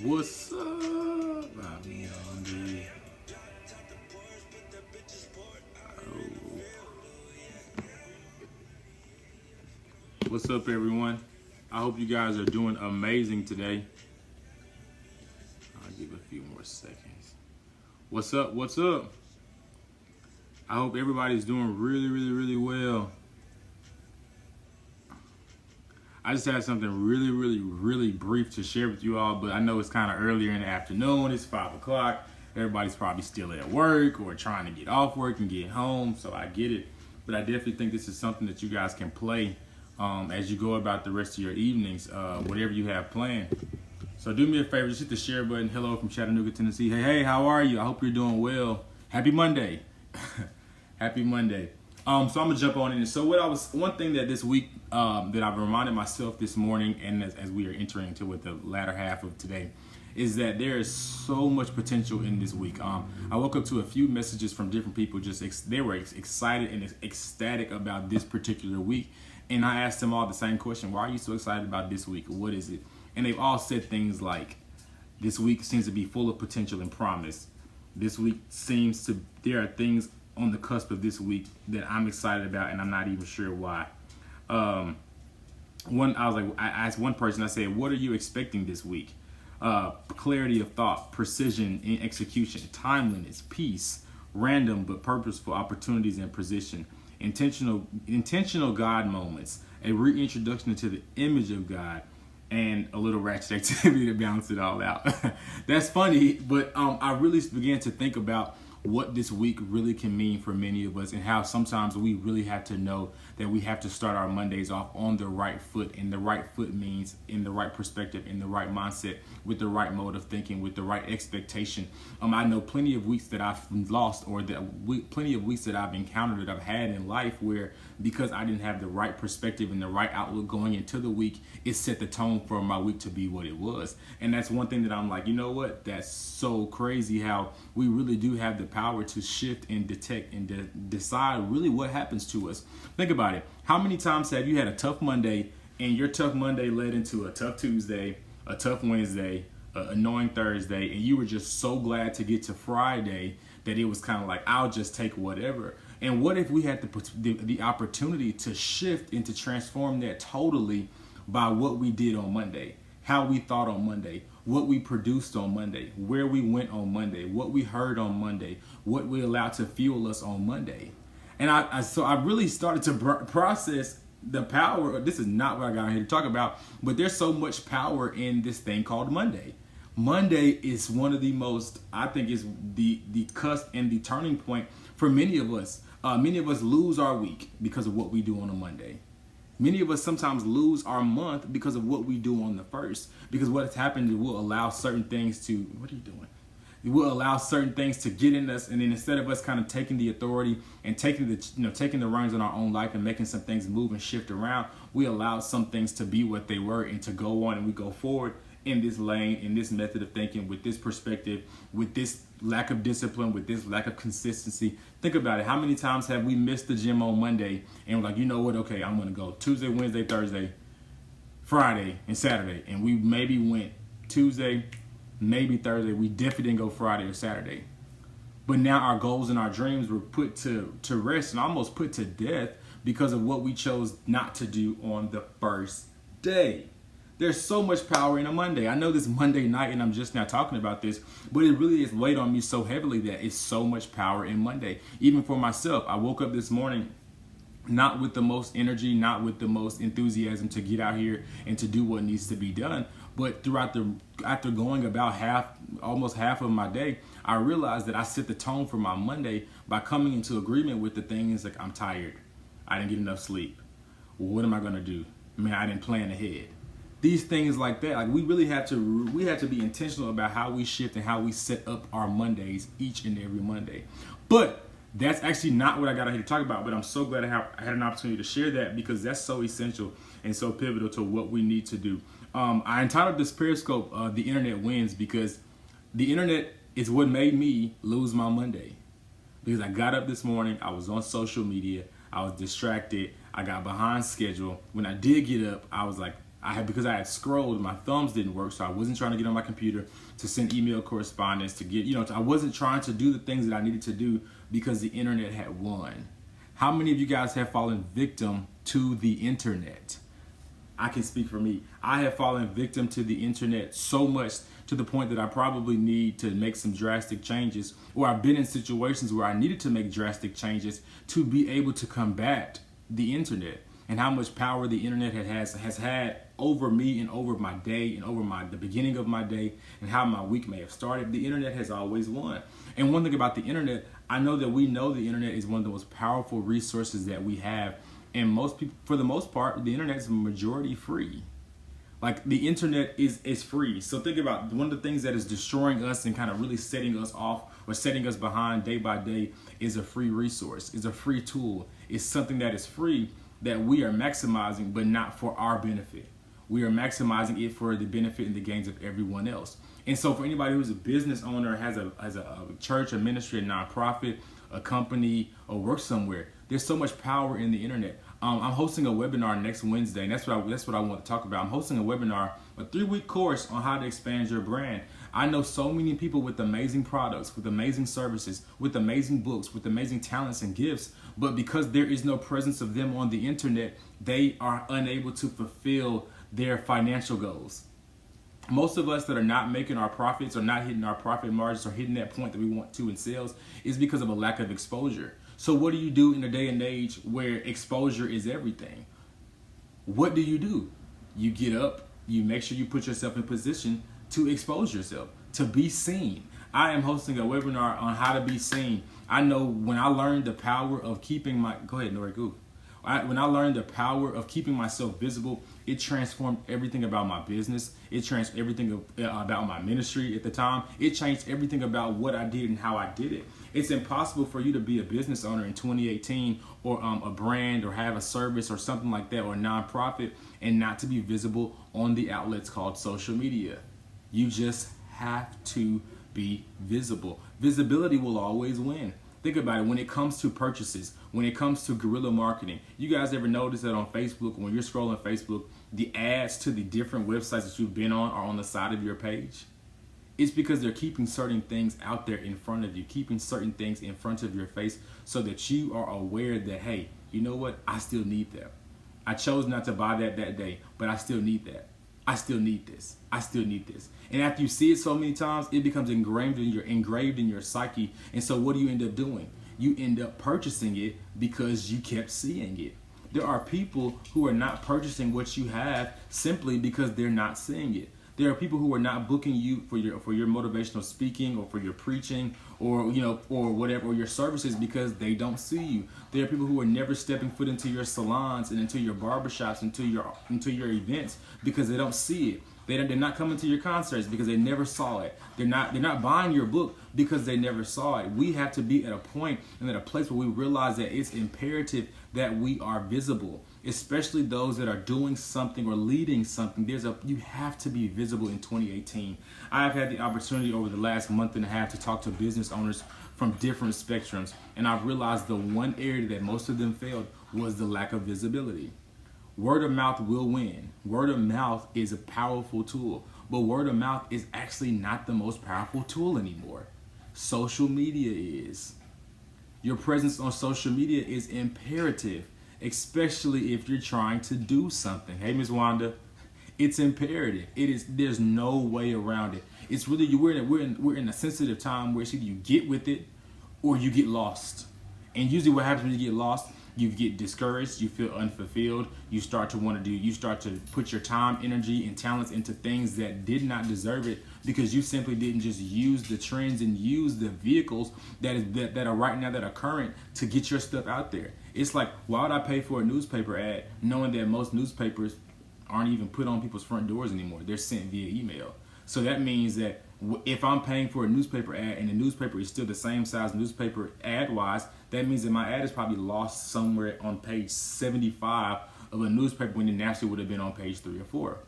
What's up? Bobby Andre. Oh. What's up, everyone? I hope you guys are doing amazing today. I'll give a few more seconds. What's up? What's up? I hope everybody's doing really well. I just had something really brief to share with you all, but I know it's kind of earlier in the afternoon. It's 5 o'clock. Everybody's probably still at work or trying to get off work and get home, so I get it. But I definitely think this is something that you guys can play as you go about the rest of your evenings, whatever you have planned. So do me a favor, just hit the share button. Hello from Chattanooga, Tennessee. Hey, how are you? I hope you're doing well. Happy Monday. Happy Monday. So I'm gonna jump on in. So one thing that this week that I've reminded myself this morning, and as we are entering into with the latter half of today, is that there is so much potential in this week. I woke up to a few messages from different people. They were excited and ecstatic about this particular week, and I asked them all the same question: why are you so excited about this week? What is it? And they've all said things like, "This week seems to be full of potential and promise. This week there are things on the cusp of this week that I'm excited about, and I'm not even sure why." I asked one person, I said, "What are you expecting this week?" Clarity of thought, precision in execution, timeliness, peace, random but purposeful opportunities and position, intentional God moments, a reintroduction to the image of God, and a little ratchet activity to balance it all out. That's funny, but I really began to think about what this week really can mean for many of us, and how sometimes we really have to know that we have to start our Mondays off on the right foot. And the right foot means in the right perspective, in the right mindset, with the right mode of thinking, with the right expectation. I know plenty of weeks that I've lost, or plenty of weeks that I've encountered, that I've had in life, where because I didn't have the right perspective and the right outlook going into the week, it set the tone for my week to be what it was. And that's one thing that I'm like, you know what? That's so crazy how we really do have the power to shift and detect and decide really what happens to us. Think about it. How many times have you had a tough Monday, and your tough Monday led into a tough Tuesday, a tough Wednesday, an annoying Thursday, and you were just so glad to get to Friday that it was kind of like, I'll just take whatever. And what if we had the opportunity to shift and to transform that totally by what we did on Monday, how we thought on Monday, what we produced on Monday, where we went on Monday, what we heard on Monday, what we allowed to fuel us on Monday. And so I really started to process the power. This is not what I got here to talk about, but there's so much power in this thing called Monday. Monday is one of the most, I think, is the cusp and the turning point for many of us. Many of us lose our week because of what we do on a Monday. Many of us sometimes lose our month because of what we do on the first. Because what has happened is we'll allow certain things to, what are you doing? We'll allow certain things to get in us, and then instead of us kind of taking the authority and taking the reins on our own life and making some things move and shift around, we allow some things to be what they were and to go on, and we go forward in this lane, in this method of thinking, with this perspective, with this lack of discipline, with this lack of consistency. Think about it. How many times have we missed the gym on Monday and we're like, you know what? Okay, I'm going to go Tuesday, Wednesday, Thursday, Friday, and Saturday. And we maybe went Tuesday, maybe Thursday. We definitely didn't go Friday or Saturday. But now our goals and our dreams were put to rest and almost put to death because of what we chose not to do on the first day. There's so much power in a Monday. I know this Monday night, and I'm just now talking about this, but it really is weighed on me so heavily that it's so much power in Monday. Even for myself, I woke up this morning not with the most energy, not with the most enthusiasm to get out here and to do what needs to be done. But after going about almost half of my day, I realized that I set the tone for my Monday by coming into agreement with the things like, I'm tired. I didn't get enough sleep. Well, what am I going to do? Man, I didn't plan ahead. These things like that, like we have to be intentional about how we shift and how we set up our Mondays each and every Monday. But that's actually not what I got here to talk about, but I'm so glad I had an opportunity to share that, because that's so essential and so pivotal to what we need to do. I entitled this Periscope, The Internet Wins, because the internet is what made me lose my Monday. Because I got up this morning, I was on social media, I was distracted, I got behind schedule. When I did get up, I was like, Because I had scrolled, my thumbs didn't work, so I wasn't trying to get on my computer to send email correspondence, to get, I wasn't trying to do the things that I needed to do because the internet had won. How many of you guys have fallen victim to the internet? I can speak for me. I have fallen victim to the internet so much to the point that I probably need to make some drastic changes, or I've been in situations where I needed to make drastic changes to be able to combat the internet, and how much power the internet has had over me and over my day and over the beginning of my day and how my week may have started. The internet has always won. And one thing about the internet, I know that we know the internet is one of the most powerful resources that we have. And most people, for the most part, the internet is majority free. Like, the internet is free. So think about one of the things that is destroying us and kind of really setting us off or setting us behind day by day is a free resource, is a free tool. It's something that is free that we are maximizing, but not for our benefit. We are maximizing it for the benefit and the gains of everyone else. And so for anybody who's a business owner, has a church, a ministry, a nonprofit, a company, or works somewhere, there's so much power in the internet. I'm hosting a webinar next Wednesday, and that's what I want to talk about. I'm hosting a webinar, a 3-week course on how to expand your brand. I know so many people with amazing products, with amazing services, with amazing books, with amazing talents and gifts, but because there is no presence of them on the internet, they are unable to fulfill their financial goals. Most of us that are not making our profits or not hitting our profit margins or hitting that point that we want to in sales is because of a lack of exposure. So what do you do in a day and age where exposure is everything? What do? You get up, you make sure you put yourself in position to expose yourself, to be seen. I am hosting a webinar on how to be seen. I know when I learned the power of keeping go ahead, Nori, go. When I learned the power of keeping myself visible, it transformed everything about my business. It transformed everything about my ministry at the time. It changed everything about what I did and how I did it. It's impossible for you to be a business owner in 2018 or a brand or have a service or something like that or a nonprofit and not to be visible on the outlets called social media. You just have to be visible. Visibility will always win. Think about it. When it comes to purchases, when it comes to guerrilla marketing, you guys ever notice that on Facebook, when you're scrolling Facebook, the ads to the different websites that you've been on are on the side of your page? It's because they're keeping certain things out there in front of you, keeping certain things in front of your face so that you are aware that, hey, you know what? I still need that. I chose not to buy that day, but I still need that. I still need this. I still need this. And after you see it so many times, it becomes engraved in your psyche. And so what do you end up doing? You end up purchasing it because you kept seeing it. There are people who are not purchasing what you have simply because they're not seeing it. There are people who are not booking you for your motivational speaking or for your preaching or or whatever, or your services because they don't see you. There are people who are never stepping foot into your salons and into your barbershops, into your events because they don't see it. They're not coming to your concerts because they never saw it. They're not buying your book because they never saw it. We have to be at a point and at a place where we realize that it's imperative that we are visible, especially those that are doing something or leading something. You have to be visible in 2018. I've had the opportunity over the last month and a half to talk to business owners from different spectrums, and I've realized the one area that most of them failed was the lack of visibility. Word of mouth will win. Word of mouth is a powerful tool, but word of mouth is actually not the most powerful tool anymore. Social media is. Your presence on social media is imperative, especially if you're trying to do something. Hey, Ms. Wanda, it's imperative. It is. There's no way around it. It's really we're in a sensitive time where it's either you get with it or you get lost. And usually, what happens when you get lost? You get discouraged, you feel unfulfilled, you start to put your time, energy, and talents into things that did not deserve it because you simply didn't just use the trends and use the vehicles that are right now that are current to get your stuff out there. It's like, why would I pay for a newspaper ad knowing that most newspapers aren't even put on people's front doors anymore? They're sent via email. So that means that if I'm paying for a newspaper ad and the newspaper is still the same size newspaper ad-wise, that means that my ad is probably lost somewhere on page 75 of a newspaper when it naturally would have been on page 3 or 4.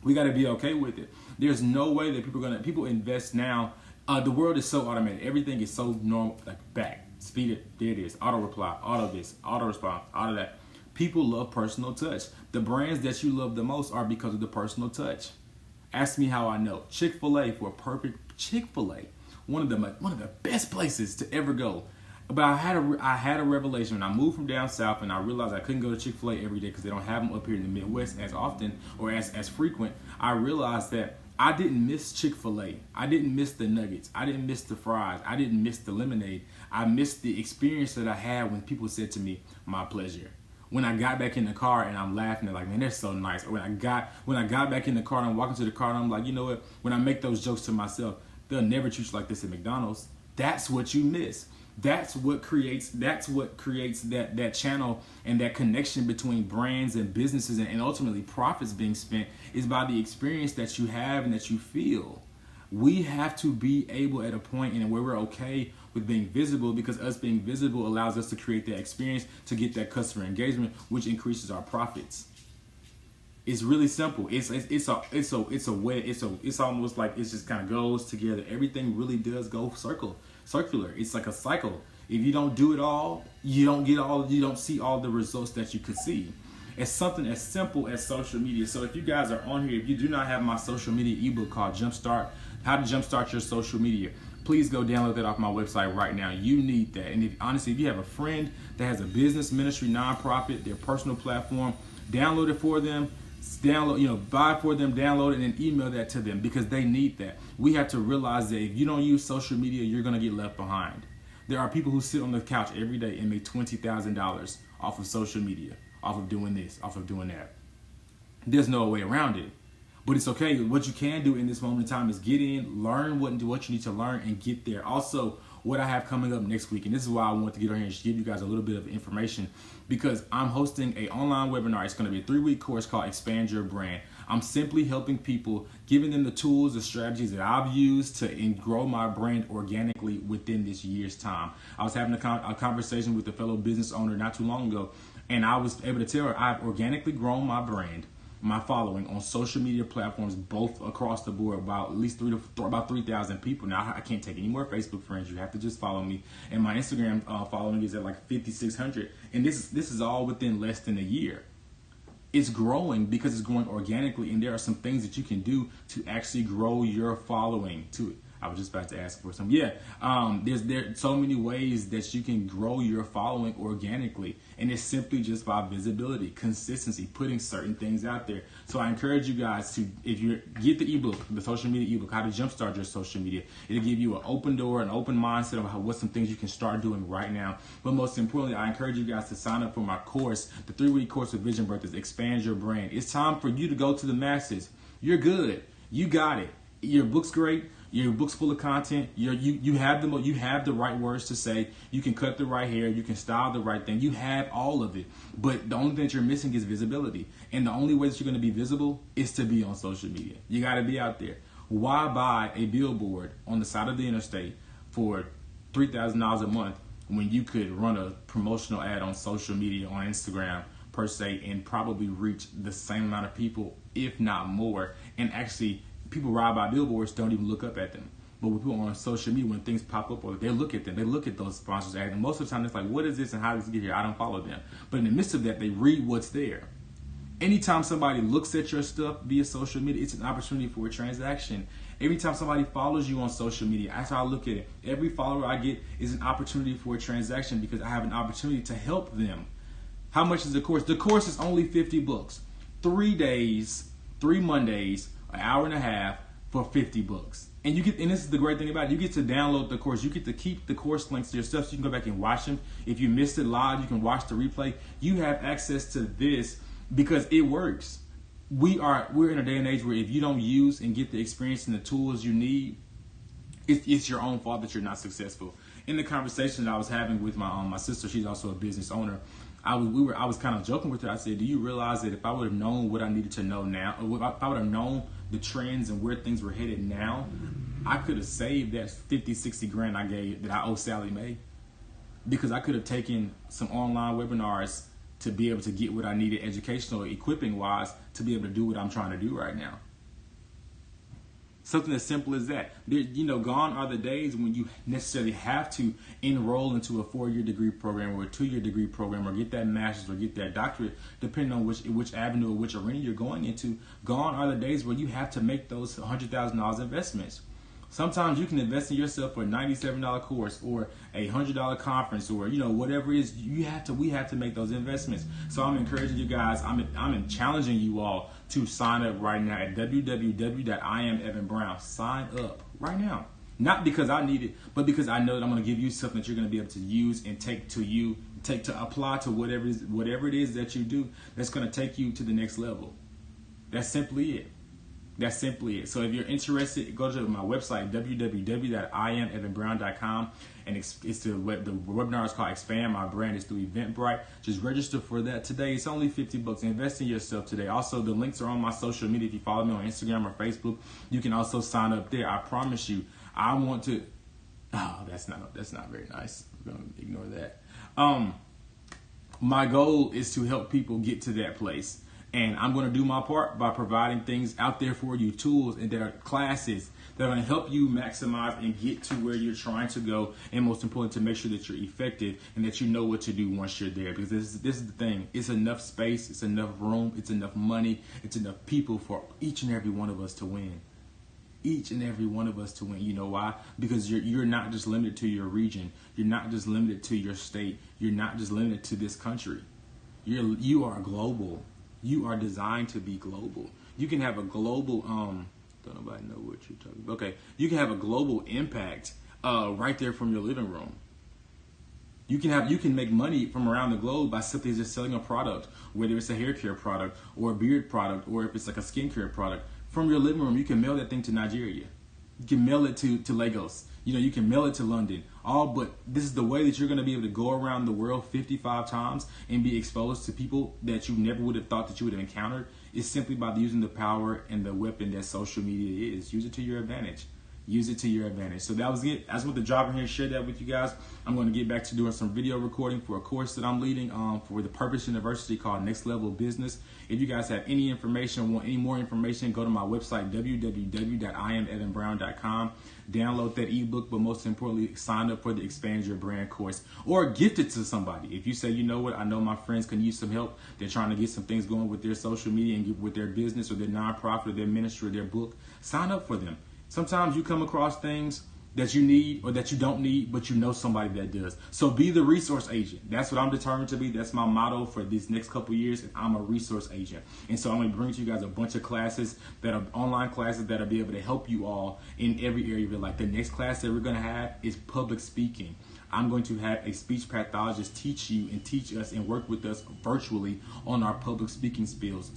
We got to be okay with it. There's no way that people invest now. The world is so automated. Everything is so normal, like back, speed it, there it is, auto reply, auto this, auto response, auto that. People love personal touch. The brands that you love the most are because of the personal touch. Ask me how I know. Chick-fil-A for a perfect Chick-fil-A. One of the best places to ever go. But I had a revelation when I moved from down south, and I realized I couldn't go to Chick-fil-A every day because they don't have them up here in the Midwest as often or as frequent. I realized that I didn't miss Chick-fil-A. I didn't miss the nuggets. I didn't miss the fries. I didn't miss the lemonade. I missed the experience that I had when people said to me, "My pleasure." When I got back in the car and I'm laughing, they're like, "Man, they're so nice." Or when I got back in the car and I'm walking to the car and I'm like, you know what? When I make those jokes to myself, they'll never treat you like this at McDonald's. That's what you miss. That's what creates that channel and that connection between brands and businesses and ultimately profits being spent is by the experience that you have and that you feel. We have to be able at a point in where we're okay with being visible, because us being visible allows us to create that experience to get that customer engagement, which increases our profits. It's really simple. It's almost like it just kind of goes together. Everything really does go circular. It's like a cycle. If you don't do it all, you don't see all the results that you could see. It's something as simple as social media. So if you guys are on here, if you do not have my social media ebook called How to Jumpstart Your Social Media, please go download that off my website right now. You need that. And if you have a friend that has a business, ministry, nonprofit, their personal platform, download it for them. Buy for them, download it, and then email that to them, because they need that. We have to realize that if you don't use social media, you're going to get left behind. There are people who sit on the couch every day and make $20,000 off of social media, off of doing this, off of doing that. There's no way around it. But it's okay. What you can do in this moment in time is get in, learn what you need to learn, and get there. Also, what I have coming up next week, and this is why I want to get on here and give you guys a little bit of information, because I'm hosting an online webinar. It's going to be a 3-week course called Expand Your Brand. I'm simply helping people, giving them the tools, the strategies that I've used to grow my brand organically within this year's time. I was having a conversation with a fellow business owner not too long ago, and I was able to tell her I've organically grown my brand, my following on social media platforms, both across the board, about at least about 3,000 people. Now, I can't take any more Facebook friends. You have to just follow me. And my Instagram following is at like 5,600. And this is all within less than a year. It's growing because it's growing organically. And there are some things that you can do to actually grow your following to I was just about to ask for some. There's so many ways that you can grow your following organically, and it's simply just by visibility, consistency, putting certain things out there. So I encourage you guys to, if you get the ebook, the social media ebook, How to Jumpstart Your Social Media, it'll give you an open door, an open mindset of what some things you can start doing right now. But most importantly, I encourage you guys to sign up for my course, the 3-week course with Vision Birthers, Expand Your Brand. It's time for you to go to the masses. You're good. You got it. Your book's great. Your book's full of content. You have the right words to say. You can cut the right hair. You can style the right thing. You have all of it. But the only thing that you're missing is visibility. And the only way that you're going to be visible is to be on social media. You got to be out there. Why buy a billboard on the side of the interstate for $3,000 a month when you could run a promotional ad on social media, on Instagram per se, and probably reach the same amount of people, if not more, and actually people ride by billboards, don't even look up at them. But when people are on social media, when things pop up, or they look at them, they look at those sponsors ads, and most of the time it's like, what is this and how does it get here? I don't follow them. But in the midst of that, they read what's there. Anytime somebody looks at your stuff via social media, it's an opportunity for a transaction. Every time somebody follows you on social media, that's how I look at it. Every follower I get is an opportunity for a transaction, because I have an opportunity to help them. How much is the course? The course is only $50. 3 days, 3 Mondays, an hour and a half for $50. And you get, and this is the great thing about it, you get to download the course. You get to keep the course links to your stuff, so you can go back and watch them. If you missed it live, you can watch the replay. You have access to this because it works. We're in a day and age where if you don't use and get the experience and the tools you need, it's your own fault that you're not successful. In the conversation that I was having with my sister, she's also a business owner, I was kind of joking with her. I said, do you realize that if I would have known what I needed to know now, or if I would have known the trends and where things were headed now, I could have saved that 50, 60 grand that I owe Sally Mae, because I could have taken some online webinars to be able to get what I needed educational, equipping wise, to be able to do what I'm trying to do right now. Something as simple as that. Gone are the days when you necessarily have to enroll into a 4-year degree program or a 2-year degree program or get that master's or get that doctorate, depending on which avenue or which arena you're going into. Gone are the days where you have to make those $100,000 investments. Sometimes you can invest in yourself for a $97 course or a $100 conference or whatever it is. We have to make those investments. So I'm encouraging you guys. I'm challenging you all to sign up right now at www.IamEvanBrown. Sign up right now. Not because I need it, but because I know that I'm going to give you something that you're going to be able to use and take to apply to whatever it is that you do that's going to take you to the next level. That's simply it. That's simply it. So if you're interested, go to my website, www.IamEvanBrown.com, and the webinar is called Expand My Brand. It's through Eventbrite. Just register for that today. It's only $50. Invest in yourself today. Also, the links are on my social media. If you follow me on Instagram or Facebook, you can also sign up there. I promise you, I want to. Oh, that's not very nice. I'm gonna ignore that. My goal is to help people get to that place. And I'm going to do my part by providing things out there for you, tools, and there are classes that are going to help you maximize and get to where you're trying to go. And most important, to make sure that you're effective and that you know what to do once you're there. Because this is the thing. It's enough space. It's enough room. It's enough money. It's enough people for each and every one of us to win. Each and every one of us to win. You know why? Because you're not just limited to your region. You're not just limited to your state. You're not just limited to this country. You are global. You are designed to be global. You can have a global, don't nobody know what you're talking about. Okay. You can have a global impact right there from your living room. You can make money from around the globe by simply just selling a product, whether it's a hair care product or a beard product, or if it's like a skincare product. From your living room, you can mail that thing to Nigeria. You can mail it to Lagos. You can mail it to London. But this is the way that you're going to be able to go around the world 55 times and be exposed to people that you never would have thought that you would have encountered. Is simply by using the power and the weapon that social media is. Use it to your advantage. Use it to your advantage. So that was it. I just want to drop in here and share that with you guys. I'm going to get back to doing some video recording for a course that I'm leading for the Purpose University called Next Level Business. If you guys have any information, want any more information, go to my website, www.IamEvanBrown.com. Download that ebook, but most importantly, sign up for the Expand Your Brand course or gift it to somebody. If you say, you know what, I know my friends can use some help. They're trying to get some things going with their social media and with their business or their nonprofit or their ministry or their book, sign up for them. Sometimes you come across things that you need or that you don't need, but you know somebody that does. So be the resource agent. That's what I'm determined to be. That's my motto for these next couple of years. And I'm a resource agent. And so I'm going to bring to you guys a bunch of classes that are online classes that will be able to help you all in every area of your life. The next class that we're going to have is public speaking. I'm going to have a speech pathologist teach you and teach us and work with us virtually on our public speaking skills.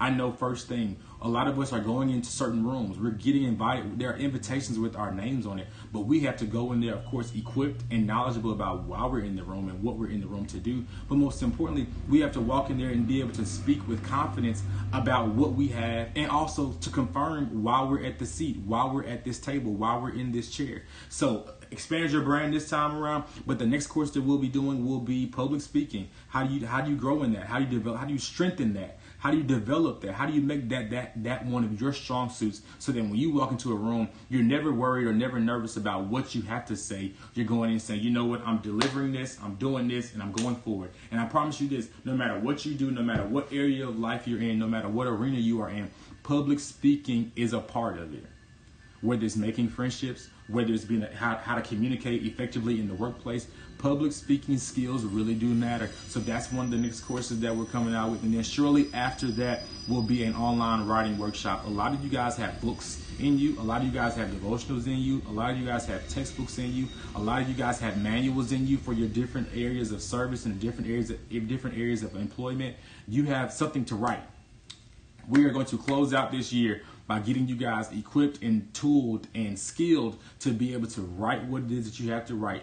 I know first thing, a lot of us are going into certain rooms. We're getting invited. There are invitations with our names on it, but we have to go in there, of course, equipped and knowledgeable about why we're in the room and what we're in the room to do. But most importantly, we have to walk in there and be able to speak with confidence about what we have, and also to confirm why we're at the seat, why we're at this table, why we're in this chair. So expand your brand this time around, but the next course that we'll be doing will be public speaking. How do you grow in that? How do you develop? How do you strengthen that? How do you develop that? How do you make that one of your strong suits, so that when you walk into a room, you're never worried or never nervous about what you have to say. You're going in and saying, you know what, I'm delivering this, I'm doing this, and I'm going forward. And I promise you this, no matter what you do, no matter what area of life you're in, no matter what arena you are in, public speaking is a part of it. Whether it's making friendships, whether it's being how to communicate effectively in the workplace, public speaking skills really do matter. So that's one of the next courses that we're coming out with. And then shortly after that will be an online writing workshop. A lot of you guys have books in you. A lot of you guys have devotionals in you. A lot of you guys have textbooks in you. A lot of you guys have manuals in you for your different areas of service and different areas of employment. You have something to write. We are going to close out this year by getting you guys equipped and tooled and skilled to be able to write what it is that you have to write.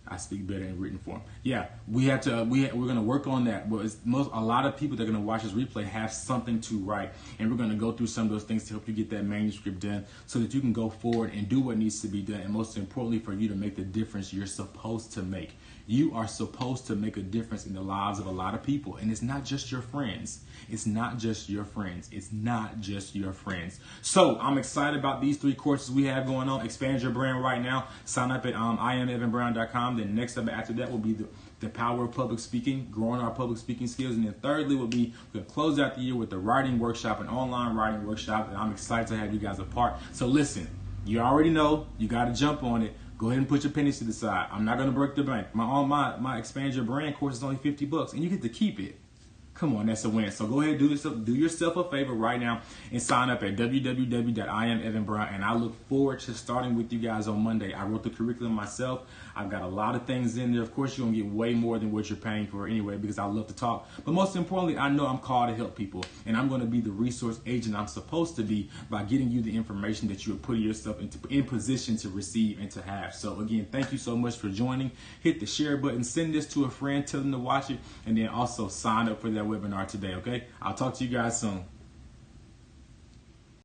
I speak better in written form. Yeah, we're gonna work on that. But a lot of people that are gonna watch this replay have something to write, and we're gonna go through some of those things to help you get that manuscript done, so that you can go forward and do what needs to be done, and most importantly, for you to make the difference you're supposed to make. You are supposed to make a difference in the lives of a lot of people, and it's not just your friends. It's not just your friends. It's not just your friends. So I'm excited about these 3 courses we have going on. Expand your brand right now. Sign up at IamEvanBrown.com. Then next up after that will be the power of public speaking, growing our public speaking skills. And then thirdly will be, we're going to close out the year with the writing workshop, an online writing workshop. And I'm excited to have you guys a part. So listen, you already know, you got to jump on it. Go ahead and put your pennies to the side. I'm not going to break the bank. My Expand Your Brand course is only $50 and you get to keep it. Come on, that's a win. So go ahead and do yourself a favor right now and sign up at www.IamEvanBrown. And I look forward to starting with you guys on Monday. I wrote the curriculum myself. I've got a lot of things in there. Of course, you're going to get way more than what you're paying for anyway, because I love to talk. But most importantly, I know I'm called to help people. And I'm going to be the resource agent I'm supposed to be by getting you the information that you are putting yourself in position to receive and to have. So again, thank you so much for joining. Hit the share button. Send this to a friend. Tell them to watch it. And then also sign up for that webinar today, okay? I'll talk to you guys soon.